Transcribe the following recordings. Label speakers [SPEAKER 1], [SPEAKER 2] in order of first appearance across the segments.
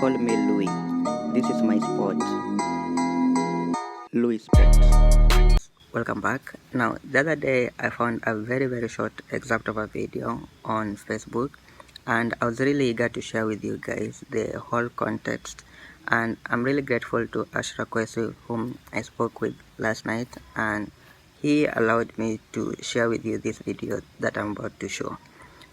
[SPEAKER 1] Call me Louis. This is my spot. LuiSpot. Welcome back. Now, the other day I found a very short excerpt of a video on Facebook, and I was really eager to share with you guys the whole context. And I'm really grateful to Ashra Kwesi, whom I spoke with last night, and he allowed me to share with you this video that I'm about to show.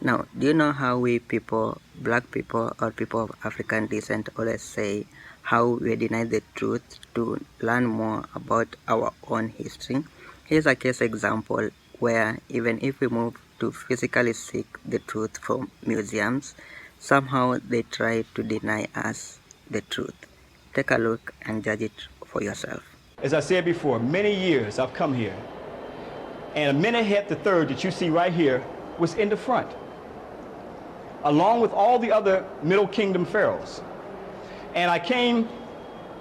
[SPEAKER 1] Now, do you know how we people, black people or people of African descent, always say how we deny the truth to learn more about our own history? Here's a case example where even if we move to physically seek the truth from museums, somehow they try to deny us the truth. Take a look and judge it for yourself.
[SPEAKER 2] As I said before, many years I've come here, and Amenemhat III that you see right here was in the front, along with all the other Middle Kingdom pharaohs. And I came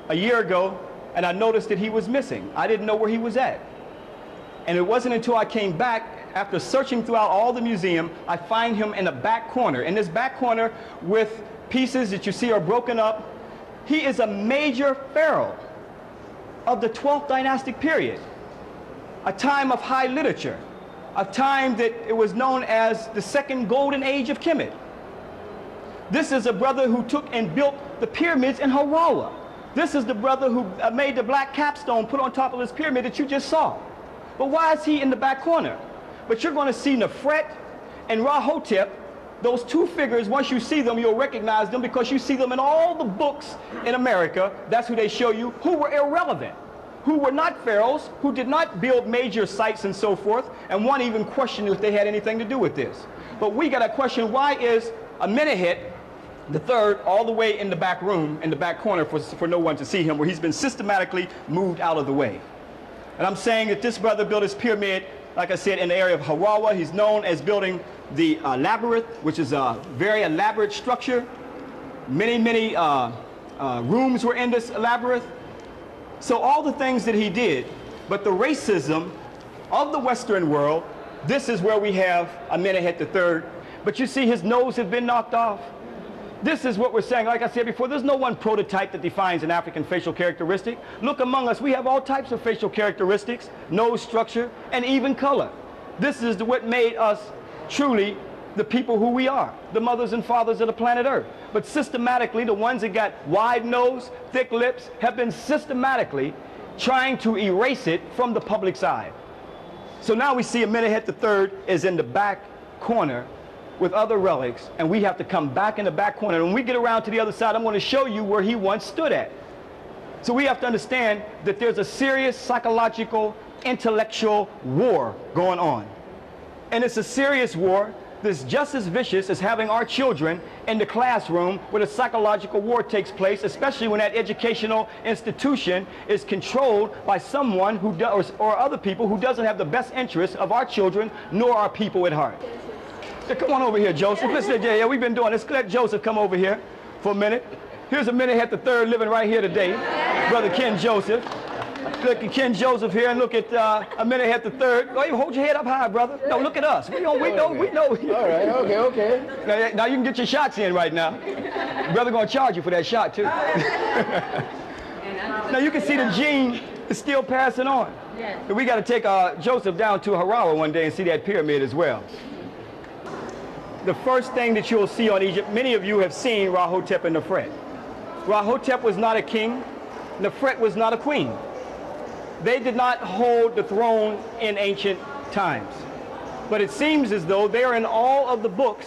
[SPEAKER 2] a year ago and I noticed that he was missing. I didn't know where he was at. And it wasn't until I came back, after searching throughout all the museum, I find him in the back corner. In this back corner with pieces that you see are broken up. He is a major pharaoh of the 12th dynastic period, a time of high literature, a time that it was known as the second golden age of Kemet. This is a brother who took and built the pyramids in Harawa. This is the brother who made the black capstone put on top of this pyramid that you just saw. But why is he in the back corner? But you're going to see Nefret and Rahotep, those two figures. Once you see them, you'll recognize them because you see them in all the books in America. That's who they show you, who were irrelevant, who were not pharaohs, who did not build major sites and so forth, and one even questioned if they had anything to do with this. But we got to question, why is Amenemhat III all the way in the back room, in the back corner for no one to see him, where he's been systematically moved out of the way? And I'm saying that this brother built his pyramid, like I said, in the area of Harawa. He's known as building the labyrinth, which is a very elaborate structure. Many rooms were in this labyrinth. So all the things that he did, but the racism of the Western world, this is where we have Amenemhat III. But you see his nose has been knocked off. This is what we're saying. Like I said before, there's no one prototype that defines an African facial characteristic. Look among us, we have all types of facial characteristics, nose structure, and even color. This is what made us truly the people who we are, the mothers and fathers of the planet Earth. But systematically, the ones that got wide nose, thick lips, have been systematically trying to erase it from the public's eye. So now we see Amenemhat III is in the back corner with other relics, and we have to come back in the back corner. And when we get around to the other side, I'm going to show you where he once stood at. So we have to understand that there's a serious psychological, intellectual war going on. And it's a serious war that's just as vicious as having our children in the classroom where the psychological war takes place, especially when that educational institution is controlled by someone who does, or other people who doesn't have the best interests of our children nor our people at heart. Come on over here, Joseph. Listen, yeah, we've been doing this. Let Joseph come over here for a minute. Here's Amenemhat III living right here today. Brother Ken Joseph. Look at Ken Joseph here and look at Amenemhat III. Go, hold your head up high, brother. No, look at us. We know. All right, okay. Now you can get your shots in right now. Brother gonna charge you for that shot too. Now you can see the gene is still passing on. Yes. We got to take Joseph down to Harawa one day and see that pyramid as well. The first thing that you'll see on Egypt, many of you have seen Rahotep and Nefret. Rahotep was not a king. Nefret was not a queen. They did not hold the throne in ancient times. But it seems as though they are in all of the books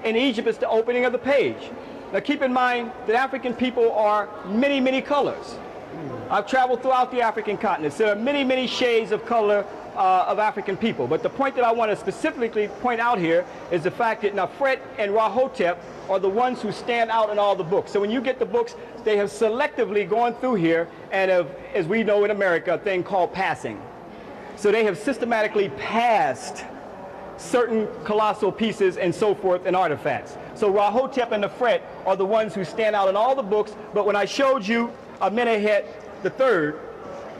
[SPEAKER 2] in Egypt. It's the opening of the page. Now keep in mind that African people are many colors. I've traveled throughout the African continent. There are many shades of color of African people. But the point that I want to specifically point out here is the fact that Nefret and Rahotep are the ones who stand out in all the books. So when you get the books, they have selectively gone through here and have, as we know in America, a thing called passing. So they have systematically passed certain colossal pieces and so forth and artifacts. So Rahotep and Nefret are the ones who stand out in all the books. But when I showed you Amenemhat III,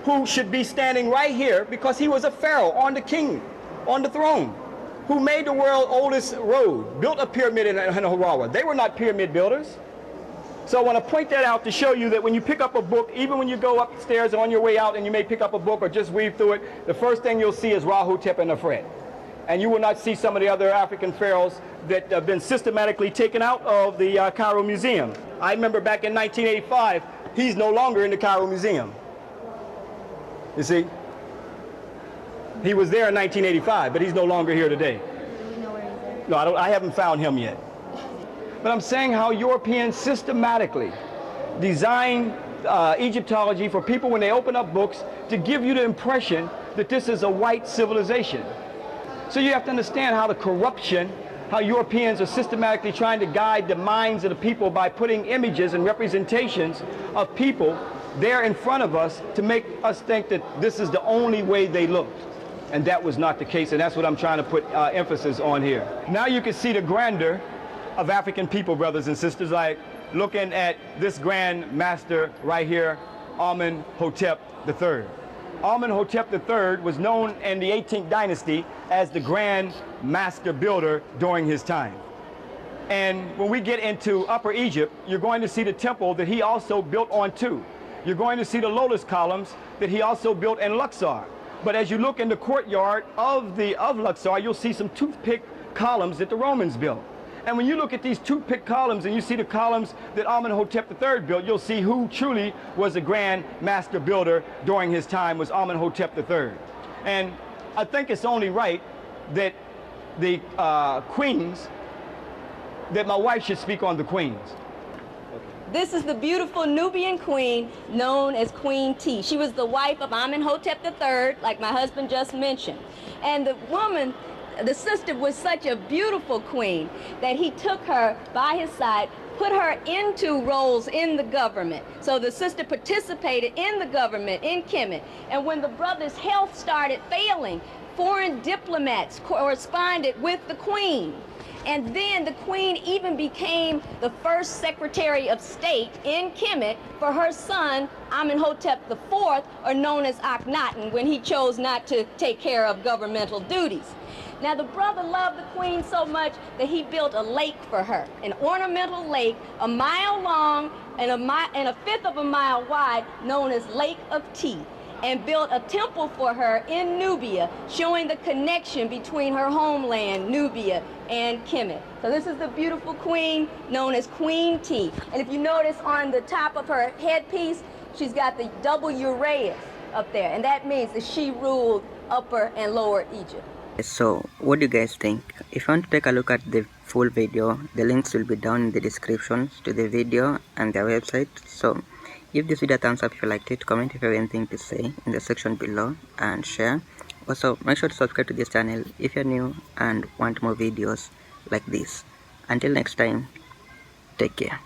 [SPEAKER 2] who should be standing right here because he was a pharaoh on the throne, who made the world's oldest road, built a pyramid in Harawa. They were not pyramid builders. So I want to point that out to show you that when you pick up a book, even when you go upstairs on your way out and you may pick up a book or just read through it, the first thing you'll see is Rahotep and Nefret. And you will not see some of the other African pharaohs that have been systematically taken out of the Cairo Museum. I remember back in 1985, he's no longer in the Cairo Museum. You see? He was there in 1985, but he's no longer here today.
[SPEAKER 3] Do we know where he's at?
[SPEAKER 2] No, I haven't found him yet. But I'm saying how Europeans systematically design Egyptology for people when they open up books to give you the impression that this is a white civilization. So you have to understand how the corruption, how Europeans are systematically trying to guide the minds of the people by putting images and representations of people there in front of us to make us think that this is the only way they looked. And that was not the case, and that's what I'm trying to put emphasis on here. Now you can see the grandeur of African people, brothers and sisters, like looking at this grand master right here, Amenemhat III. Amenemhat III was known in the 18th dynasty as the grand master builder during his time. And when we get into Upper Egypt, you're going to see the temple that he also built on too. You're going to see the lotus columns that he also built in Luxor. But as you look in the courtyard of Luxor, you'll see some toothpick columns that the Romans built. And when you look at these toothpick columns and you see the columns that Amenemhat III built, you'll see who truly was the grand master builder during his time was Amenemhat III. And I think it's only right that the queens, that my wife should speak on the queens.
[SPEAKER 3] This is the beautiful Nubian queen known as Queen Tiye. She was the wife of Amenemhat III, like my husband just mentioned. And the woman, the sister, was such a beautiful queen that he took her by his side, put her into roles in the government. So the sister participated in the government in Kemet. And when the brother's health started failing, foreign diplomats corresponded with the queen. And then the queen even became the first Secretary of State in Kemet for her son, Amenemhat IV, or known as Akhenaten, when he chose not to take care of governmental duties. Now, the brother loved the queen so much that he built a lake for her, an ornamental lake, a mile long and a fifth of a mile wide, known as Lake of Tiye, and built a temple for her in Nubia, showing the connection between her homeland, Nubia, and Kemet. So this is the beautiful queen known as Queen Tiye. And if you notice on the top of her headpiece, she's got the double uraeus up there, and that means that she ruled Upper and Lower Egypt.
[SPEAKER 1] So what do you guys think? If you want to take a look at the full video, the links will be down in the descriptions to the video and their website. So give this video a thumbs up if you liked it, comment if you have anything to say in the section below, and share. Also, make sure to subscribe to this channel if you're new and want more videos like this. Until next time, take care.